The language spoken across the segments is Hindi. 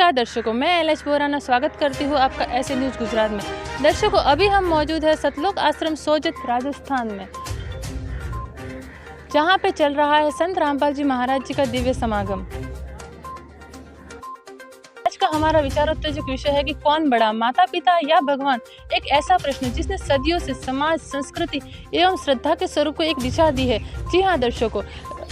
नमस्कार दर्शकों, मैं एलएच बोराना स्वागत करती हूँ आपका ऐसे न्यूज़ गुजरात में। दर्शकों, अभी हम मौजूद है सतलोक आश्रम सोजत राजस्थान में, जहाँ पे चल रहा है संत रामपाल जी महाराज जी का दिव्य समागम। आज का हमारा विचारोत्तेजक विषय है कि कौन बड़ा, माता पिता या भगवान। एक ऐसा प्रश्न जिसने सदियों से समाज, संस्कृति एवं श्रद्धा के स्वरूप को एक दिशा दी है। जी हाँ दर्शकों,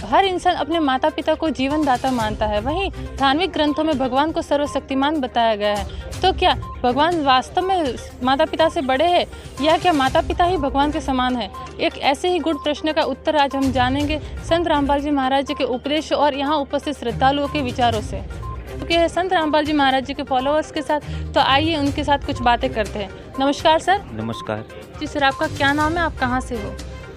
हर इंसान अपने माता पिता को जीवन दाता मानता है। वहीं धार्मिक ग्रंथों में भगवान को सर्वशक्तिमान बताया गया है। तो क्या भगवान वास्तव में माता पिता से बड़े हैं या क्या माता पिता ही भगवान के समान है? एक ऐसे ही गुड़ प्रश्न का उत्तर आज हम जानेंगे संत रामपाल जी महाराज जी के उपदेश और यहाँ उपस्थित श्रद्धालुओं के विचारों से। क्योंकि है संत रामपाल जी महाराज जी के फॉलोअर्स के साथ, तो आइए उनके साथ कुछ बातें करते हैं। नमस्कार सर। नमस्कार जी सर, आपका क्या नाम है, आप कहाँ से हो?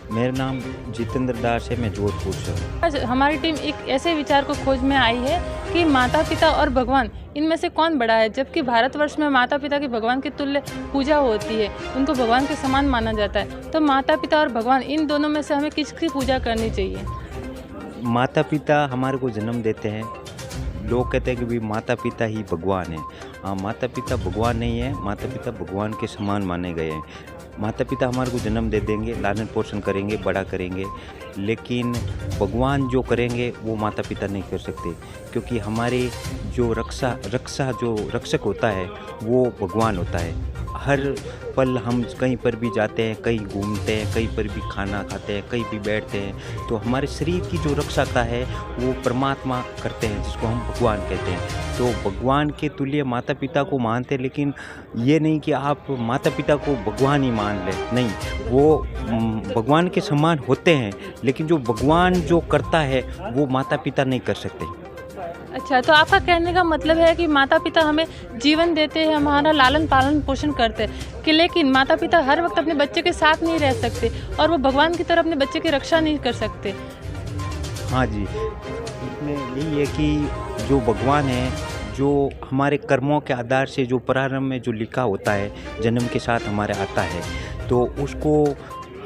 मेरा नाम जितेंद्र दास है, मैं जोधपुर से हूँ। आज हमारी टीम एक ऐसे विचार को खोज में आई है कि माता पिता और भगवान, इनमें से कौन बड़ा है। जबकि भारतवर्ष में माता पिता की भगवान के तुल्य पूजा होती है, उनको भगवान के समान माना जाता है। तो माता पिता और भगवान, इन दोनों में से हमें किसकी पूजा करनी चाहिए? माता पिता हमारे को जन्म देते हैं। लोग कहते हैं कि भाई माता पिता ही भगवान है। हाँ, माता पिता भगवान नहीं है, माता पिता भगवान के समान माने गए हैं। माता पिता हमारे को जन्म दे देंगे, लालन पोषण करेंगे, बड़ा करेंगे, लेकिन भगवान जो करेंगे वो माता पिता नहीं कर सकते, क्योंकि हमारे जो रक्षक होता है वो भगवान होता है। हर पल हम कहीं पर भी जाते हैं, कहीं घूमते हैं, कहीं पर भी खाना खाते हैं, कहीं भी बैठते हैं, तो हमारे शरीर की जो रक्षा है वो परमात्मा करते हैं, जिसको हम भगवान कहते हैं। तो भगवान के तुल्य माता पिता को मानते हैं, लेकिन ये नहीं कि आप माता पिता को भगवान ही मान लें, नहीं, वो भगवान के समान होते हैं, लेकिन जो भगवान जो करता है वो माता पिता नहीं कर सकते। अच्छा, तो आपका कहने का मतलब है कि माता पिता हमें जीवन देते हैं, हमारा लालन पालन पोषण करते हैं, कि लेकिन माता पिता हर वक्त अपने बच्चे के साथ नहीं रह सकते और वो भगवान की तरह अपने बच्चे की रक्षा नहीं कर सकते। हाँ जी, इसमें यही है कि जो भगवान है, जो हमारे कर्मों के आधार से जो प्रारंभ में जो लिखा होता है, जन्म के साथ हमारे आता है, तो उसको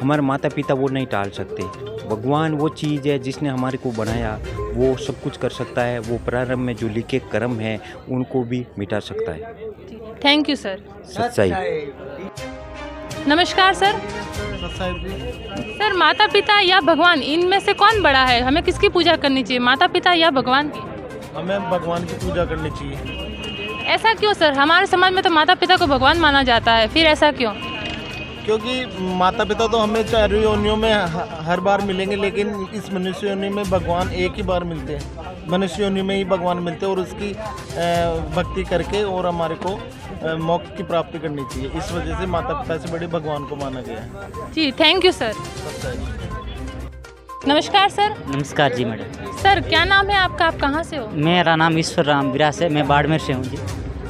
हमारे माता पिता वो नहीं टाल सकते। भगवान वो चीज़ है जिसने हमारे को बनाया, वो सब कुछ कर सकता है। वो प्रारंभ में जो लिखे कर्म है उनको भी मिटा सकता है। Thank you sir. सच्चाई। नमस्कार सर। सर, माता पिता या भगवान, इनमें से कौन बड़ा है? हमें किसकी पूजा करनी चाहिए, माता पिता या भगवान की? हमें भगवान की पूजा करनी चाहिए। ऐसा क्यों सर? हमारे समाज में तो माता पिता को भगवान माना जाता है, फिर ऐसा क्यों? क्योंकि माता पिता तो हमें चारों योनियों में हर बार मिलेंगे, लेकिन इस मनुष्य योनि में भगवान एक ही बार मिलते हैं। मनुष्य योनि में ही भगवान मिलते हैं और उसकी भक्ति करके और हमारे को मोक्ष की प्राप्ति करनी चाहिए। इस वजह से माता पिता से बड़े भगवान को माना गया है। जी, थैंक यू सर। नमस्कार सर। नमस्कार जी मैडम। सर, क्या नाम है आपका, आप कहाँ से हो? मेरा नाम ईश्वर राम विरास है, मैं बाड़मेर से हूँ जी।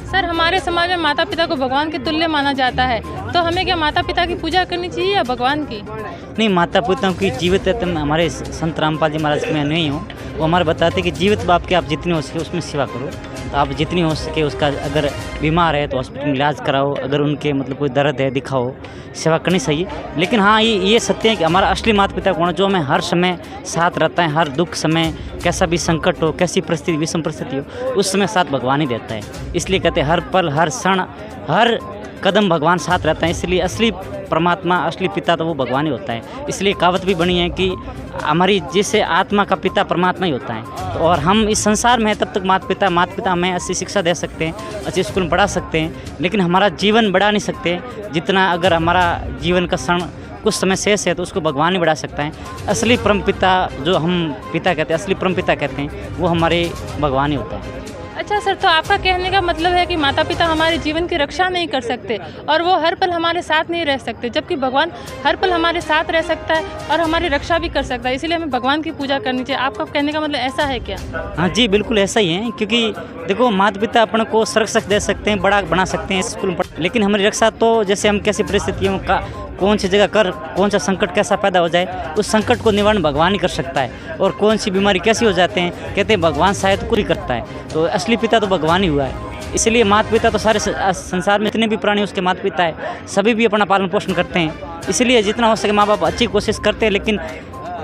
सर, हमारे समाज में माता पिता को भगवान के तुल्य माना जाता है, तो हमें क्या माता पिता की पूजा करनी चाहिए या भगवान की? नहीं, माता पिता की जीवित है, तो हमारे संत रामपाल जी महाराज में नहीं हूँ, वो हमारे बताते हैं कि जीवित बाप के आप जितनी हो सके उसमें सेवा करो। तो आप जितनी हो सके उसका, अगर बीमार है तो हॉस्पिटल में इलाज कराओ, अगर उनके मतलब कोई दर्द है दिखाओ, सेवा करनी चाहिए। लेकिन हाँ, ये सत्य है कि हमारा असली माता पिता कौन है, जो हमें हर समय साथ रहता है, हर दुख समय, कैसा भी संकट हो, कैसी परिस्थिति, विषम परिस्थिति हो, उस समय साथ भगवान ही देता है। इसलिए कहते हैं हर पल, हर क्षण, हर कदम भगवान साथ रहता है। इसलिए असली परमात्मा, असली पिता तो वो भगवान ही होता है। इसलिए कहावत भी बनी है कि हमारी जैसे आत्मा का पिता परमात्मा ही होता है। तो और हम इस संसार में तब तक माता पिता हमें अच्छी शिक्षा दे सकते हैं, अच्छे स्कूल में पढ़ा सकते हैं, लेकिन हमारा जीवन बढ़ा नहीं सकते जितना अगर हमारा जीवन का क्षण कुछ समय शेष है तो उसको भगवान ही बढ़ा सकता है। असली परम पिता, जो हम पिता कहते हैं, असली परम पिता कहते हैं, वो हमारे भगवान ही होता है। अच्छा सर, तो आपका कहने का मतलब है कि माता पिता हमारे जीवन की रक्षा नहीं कर सकते और वो हर पल हमारे साथ नहीं रह सकते, जबकि भगवान हर पल हमारे साथ रह सकता है और हमारी रक्षा भी कर सकता है, इसलिए हमें भगवान की पूजा करनी चाहिए। आपका कहने का मतलब ऐसा है क्या? हाँ जी, बिल्कुल ऐसा ही है। क्योंकि देखो, माता पिता अपने को सुरक्षा दे सकते हैं, बड़ा बना सकते हैं, स्कूल में लेकिन हमारी रक्षा तो जैसे हम कैसी परिस्थितियों का, कौन सी जगह कर, कौन सा संकट कैसा पैदा हो जाए, उस संकट को निवारण भगवान ही कर सकता है। और कौन सी बीमारी कैसी हो जाते हैं, कहते हैं भगवान शायद कुछ ही करता है। तो असली पिता तो भगवान ही हुआ है। इसलिए माता पिता तो सारे संसार में जितने भी प्राणी उसके माता पिता है, सभी भी अपना पालन पोषण करते हैं। इसलिए जितना हो सके माँ बाप अच्छी कोशिश करते हैं, लेकिन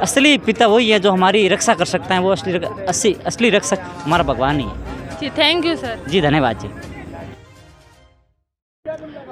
असली पिता वही है जो हमारी रक्षा कर सकता है। वो असली रक्षक हमारा भगवान ही है। जी थैंक यू सर। जी धन्यवाद जी।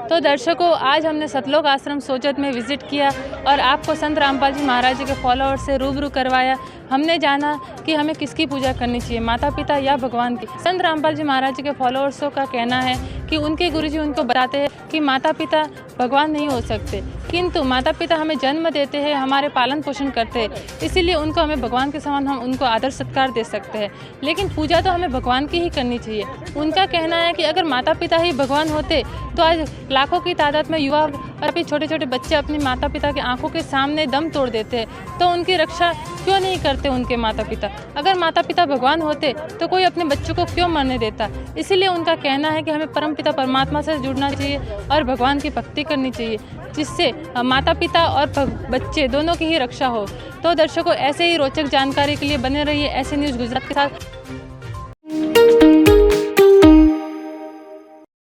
तो दर्शकों, आज हमने सतलोक आश्रम सोजत में विजिट किया और आपको संत रामपाल जी महाराज जी के फॉलोअर से रूबरू करवाया। हमने जाना कि हमें किसकी पूजा करनी चाहिए, माता पिता या भगवान की। संत रामपाल जी महाराज जी के फॉलोअर्सों का कहना है कि उनके गुरुजी उनको बताते हैं कि माता पिता भगवान नहीं हो सकते, किंतु माता पिता हमें जन्म देते हैं, हमारे पालन पोषण करते हैं, इसीलिए उनको हमें भगवान के समान हम उनको आदर सत्कार दे सकते हैं। लेकिन पूजा तो हमें भगवान की ही करनी चाहिए। उनका कहना है कि अगर माता पिता ही भगवान होते तो आज लाखों की तादाद में युवा और अभी छोटे छोटे बच्चे अपनी माता पिता की आंखों के सामने दम तोड़ देते हैं, तो उनकी रक्षा क्यों नहीं करते उनके माता पिता। अगर माता पिता भगवान होते तो कोई अपने बच्चों को क्यों मरने देता। इसीलिए उनका कहना है कि हमें परम पिता परमात्मा से जुड़ना चाहिए और भगवान की भक्ति करनी चाहिए, जिससे माता पिता और बच्चे दोनों की ही रक्षा हो। तो दर्शकों, ऐसे ही रोचक जानकारी के लिए बने रहिए ऐसे न्यूज़ गुजरात के साथ।